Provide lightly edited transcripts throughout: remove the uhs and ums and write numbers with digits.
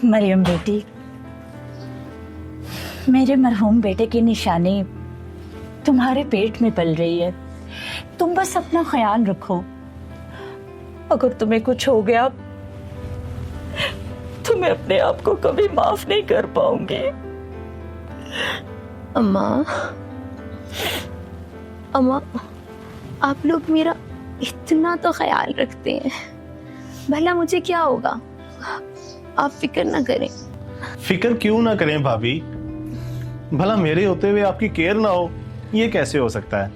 मरियम बेटी, मेरे मरहूम बेटे की निशानी तुम्हारे पेट में पल रही है। तुम बस अपना ख्याल रखो। अगर तुम्हें कुछ हो गया तो मैं अपने आप को कभी माफ नहीं कर पाऊंगी। अम्मा, अम्मा, आप लोग मेरा इतना तो ख्याल रखते हैं, भला मुझे क्या होगा? आप फिक्र ना करें। फिक्र क्यों ना करें भाभी, भला मेरे होते हुए आपकी केयर ना हो, ये कैसे हो सकता है?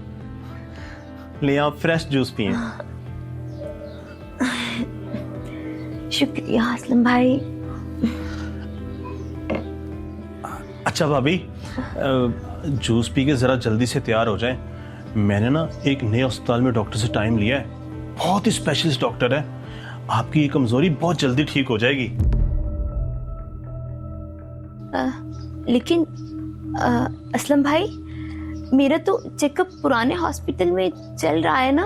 ले आप फ्रेश जूस पिए। शुक्रिया असलम भाई। अच्छा भाभी, जूस पी के जरा जल्दी से तैयार हो जाएं। मैंने ना एक नए अस्पताल में डॉक्टर से टाइम लिया है, बहुत ही स्पेशलिस्ट डॉक्टर है। आपकी ये कमजोरी बहुत जल्दी ठीक हो जाएगी। लेकिन असलम भाई, मेरा तो चेकअप पुराने हॉस्पिटल में चल रहा है ना।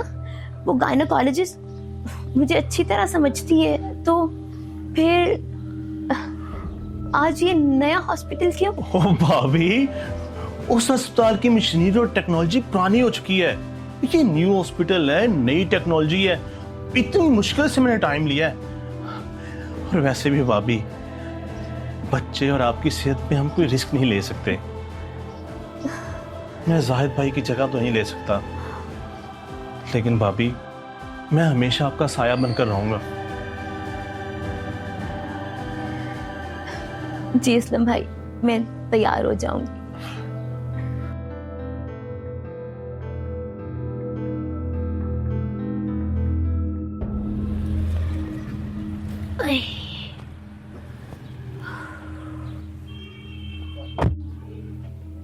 वो गायनोकोलॉजिस्ट मुझे अच्छी तरह समझती है, तो फिर आज ये नया हॉस्पिटल क्यों? ओ भाभी, उस अस्पताल की मशीनरी और टेक्नोलॉजी पुरानी हो चुकी है। ये न्यू हॉस्पिटल है, नई टेक्नोलॉजी है। इतनी मुश्किल से मैंने टाइम लिया है। और वैसे भी भाभी, बच्चे और आपकी सेहत पे हम कोई रिस्क नहीं ले सकते। मैं जाहिद भाई की जगह तो नहीं ले सकता, लेकिन भाभी मैं हमेशा आपका साया बनकर रहूंगा। जी असलम भाई, मैं तैयार हो जाऊंगी।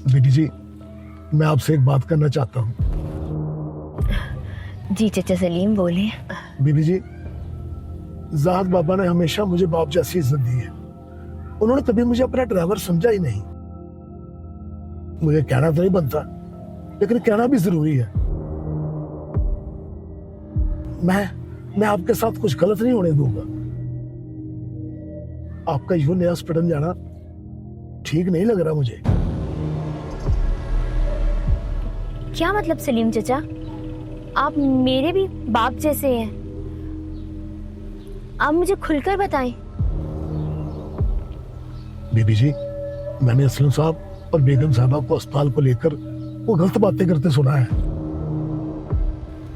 बेटी जी, मैं आपसे एक बात करना चाहता हूँ। जी चाचा सलीम, बोले। बीबी जी, जाहिद बाबा ने हमेशा मुझे बाप जैसी इज्जत दी है। उन्होंने कभी मुझे अपना ड्राइवर समझा ही नहीं। मुझे कहना तो नहीं बनता, लेकिन कहना भी जरूरी है। मैं आपके साथ कुछ गलत नहीं होने दूंगा। आपका यूं नया हॉस्पिटल जाना ठीक नहीं लग रहा मुझे। क्या मतलब सलीम चाचा? आप मेरे भी बाप जैसे हैं। आप मुझे खुलकर बताएं। बीबी जी, मैंने असलम साहब और बेगम साहबा को अस्पताल को लेकर वो गलत बातें करते सुना है।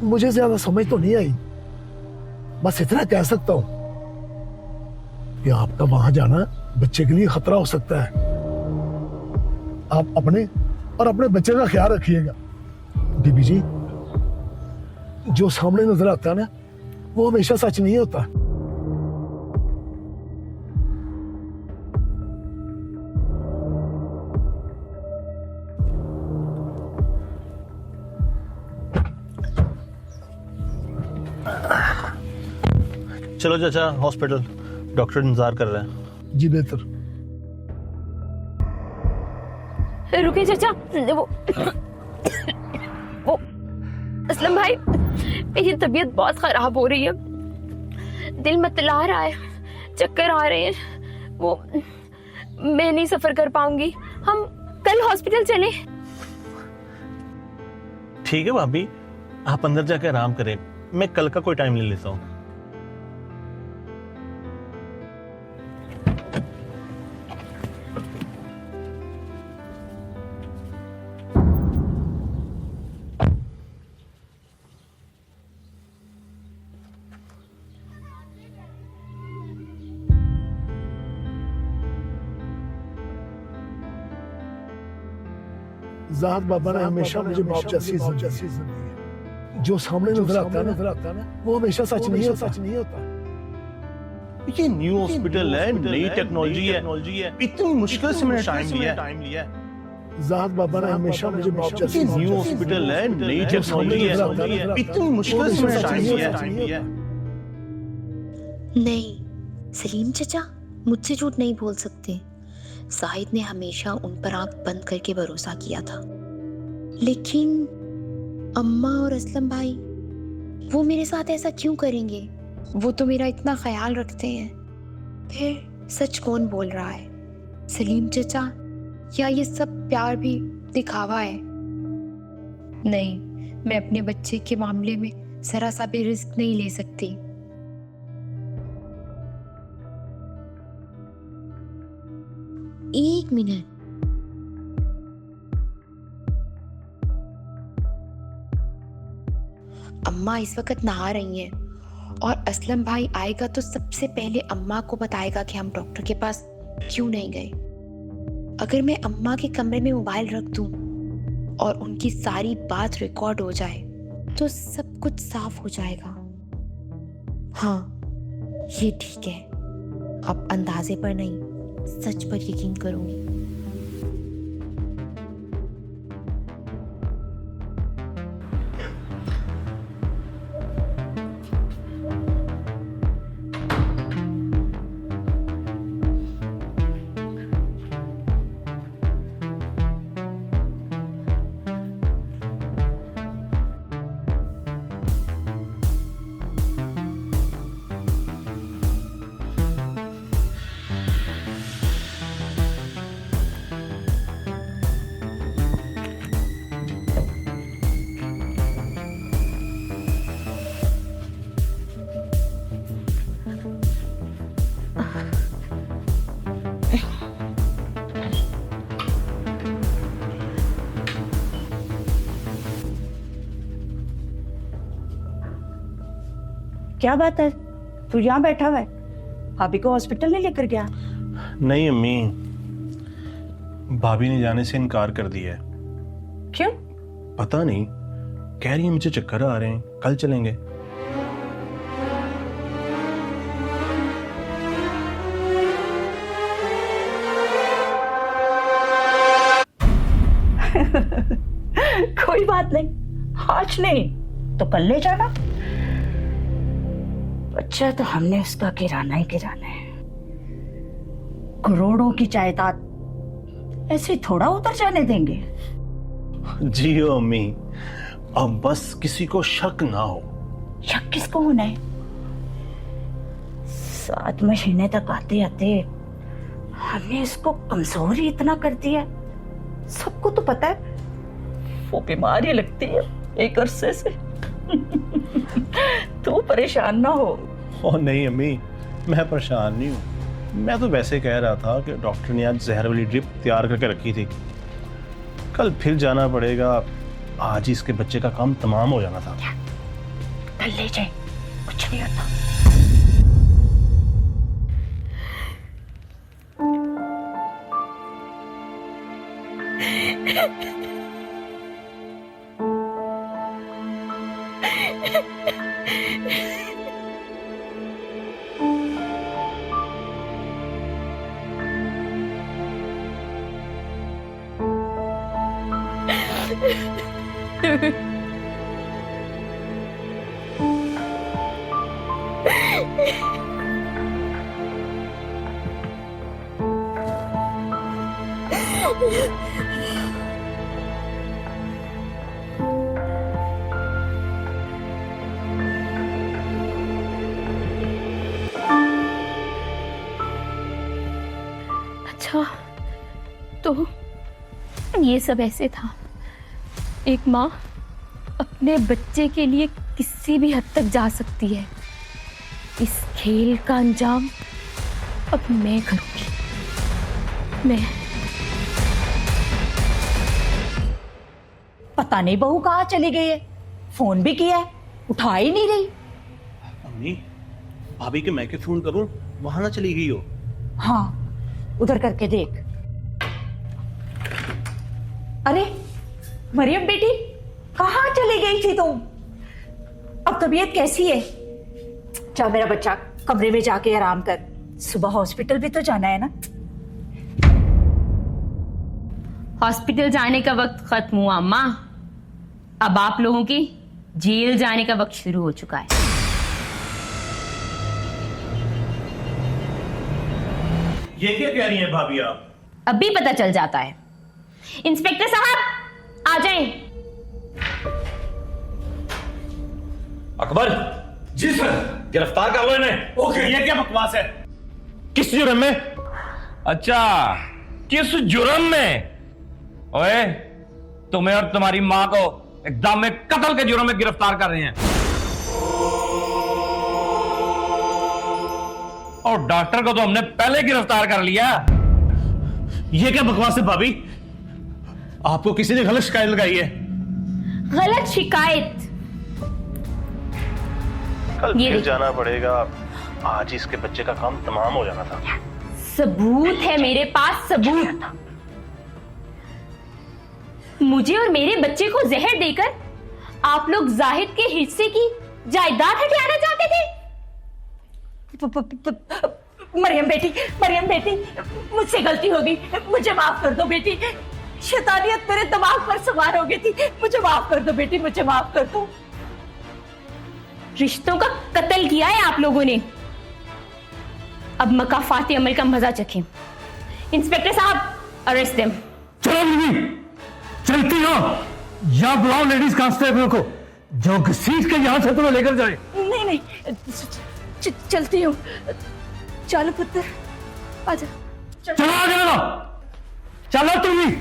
मुझे ज्यादा समझ तो नहीं आई। बस इतना कह सकता हूं कि आपका वहां जाना बच्चे के लिए खतरा हो सकता है। आप अपने और अपने बच्चे का ख्याल रखिएगा। बीबी जी, जो सामने नजर आता है ना, वो हमेशा सच नहीं होता। चलो चाचा हॉस्पिटल, डॉक्टर इंतजार कर रहे हैं। जी बेहतर। रुके चाचा, वो असलम भाई, मेरी तबीयत बहुत खराब हो रही है। दिल मतला रहा है, चक्कर आ रहे हैं। वो मैं नहीं सफर कर पाऊंगी। हम कल हॉस्पिटल चले। ठीक है भाभी, आप अंदर जाकर आराम करें, मैं कल का कोई टाइम ले लेता हूँ। जाहिद बाबा ने हमेशा मुझे बाप जैसी इज्जत दी है। जो सामने नजर आता है ना, वो हमेशा सच नहीं होता। ये न्यू हॉस्पिटल है, नई टेक्नोलॉजी है। इतनी मुश्किल से मैंने टाइम लिया। जाहिद बाबा ने हमेशा मुझे बाप जैसी न्यू हॉस्पिटल है, नई टेक्नोलॉजी है। इतनी मुश्किल से मैंने टाइम लिया। नहीं सलीम चचा, मुझसे झूठ नहीं बोल सकते। जाहिद ने हमेशा उन पर आंख बंद करके भरोसा किया था। लेकिन अम्मा और असलम भाई, वो मेरे साथ ऐसा क्यों करेंगे? वो तो मेरा इतना ख्याल रखते हैं। फिर सच कौन बोल रहा है, सलीम चचा या ये सब प्यार भी दिखावा है? नहीं, मैं अपने बच्चे के मामले में जरा सा भी रिस्क नहीं ले सकती। एक मिनट, अम्मा इस वक्त नहा रही हैं और असलम भाई आएगा तो सबसे पहले अम्मा को बताएगा कि हम डॉक्टर के पास क्यों नहीं गए। अगर मैं अम्मा के कमरे में मोबाइल रख दूं और उनकी सारी बात रिकॉर्ड हो जाए तो सब कुछ साफ हो जाएगा। हाँ, ये ठीक है। अब अंदाजे पर नहीं, सच पर यकीन करूंगी। क्या बात है, तू यहाँ बैठा हुआ है? भाभी को हॉस्पिटल नहीं लेकर गया? नहीं अम्मी, भाभी ने जाने से इनकार कर दिया है। क्यों? पता नहीं, कह रही है मुझे चक्कर आ रहे हैं, कल चलेंगे। कोई बात नहीं, आज नहीं तो कल ले जाना। बच्चा तो हमने उसका किराना ही किराना है। करोड़ों की जायदाद ऐसे थोड़ा उतर जाने देंगे। जी हो अम्मी, अब बस किसी को शक ना हो। शक किसको होना है? 7 महीने तक आते आते हमने इसको कमजोर ही इतना कर दिया। सबको तो पता है वो बीमार ही लगती है एक अरसे से। तू परेशान ना हो। ओ नहीं अम्मी, मैं परेशान नहीं हूँ। मैं तो वैसे कह रहा था कि डॉक्टर ने आज जहर वाली ड्रिप तैयार करके रखी थी, कल फिर जाना पड़ेगा। आज ही इसके बच्चे का काम तमाम हो जाना था। कल ले जाए, कुछ नहीं होता। अच्छा, तो ये सब ऐसे था। एक माँ अपने बच्चे के लिए किसी भी हद तक जा सकती है। इस खेल का अंजाम अब मैं करूंगी। मैं पता नहीं बहू कहाँ चली गई है। फोन भी किया है, उठा ही नहीं रही। अम्मी, भाभी के मैं के फोन करूं, वहां ना चली गई हो? हाँ, उधर करके देख। अरे मरियम बेटी, कहाँ चली गई थी तुम? अब तबीयत कैसी है? जा मेरा बच्चा, कमरे में जाके आराम कर। सुबह हॉस्पिटल भी तो जाना है ना। हॉस्पिटल जाने का वक्त खत्म हुआ अम्मा। अब आप लोगों की जेल जाने का वक्त शुरू हो चुका है। ये क्या कह रही हैं भाभी आप? अब भी पता चल जाता है। इंस्पेक्टर साहब आ जाएं। अकबर। जी सर। गिरफ्तार कर लो इन्हें। ओके, ये क्या बकवास है? किस जुर्म में? अच्छा, किस जुर्म में? ओए, तुम्हें और तुम्हारी मां को एकदम में कत्ल के जुर्म में गिरफ्तार कर रहे हैं। और डॉक्टर को तो हमने पहले गिरफ्तार कर लिया। ये क्या बकवास है भाभी? आपको किसी ने गलत शिकायत लगाई है। गलत शिकायत? कल ये फिर देखिए। जाना पड़ेगा। आज ही इसके बच्चे का काम तमाम हो जाना था। सबूत है मेरे पास, सबूत। मुझे और मेरे बच्चे को जहर देकर आप लोग जाहिद के हिस्से की जायदाद हथियाना चाहते थे। मरियम बेटी, मुझसे गलती हो गई, मुझे माफ कर दो बेटी। शैतानियत मेरे दिमाग पर सवार हो गई थी, मुझे माफ कर दो बेटी, मुझे माफ कर दो। रिश्तों का कत्ल किया है आप लोगों ने, अब मकाफाती अमल का मजा चखें। इंस्पेक्टर साहब, अरेस्ट देम। चलो बीवी, चलती हो या बुलाओ लेडीज कांस्टेबल को जो घसीट के यहां से तुम्हें लेकर जाए। नहीं, चलती हूँ। चलो पुत्र, आजा। चलो आगे बढ़ो, चलो तुम भी।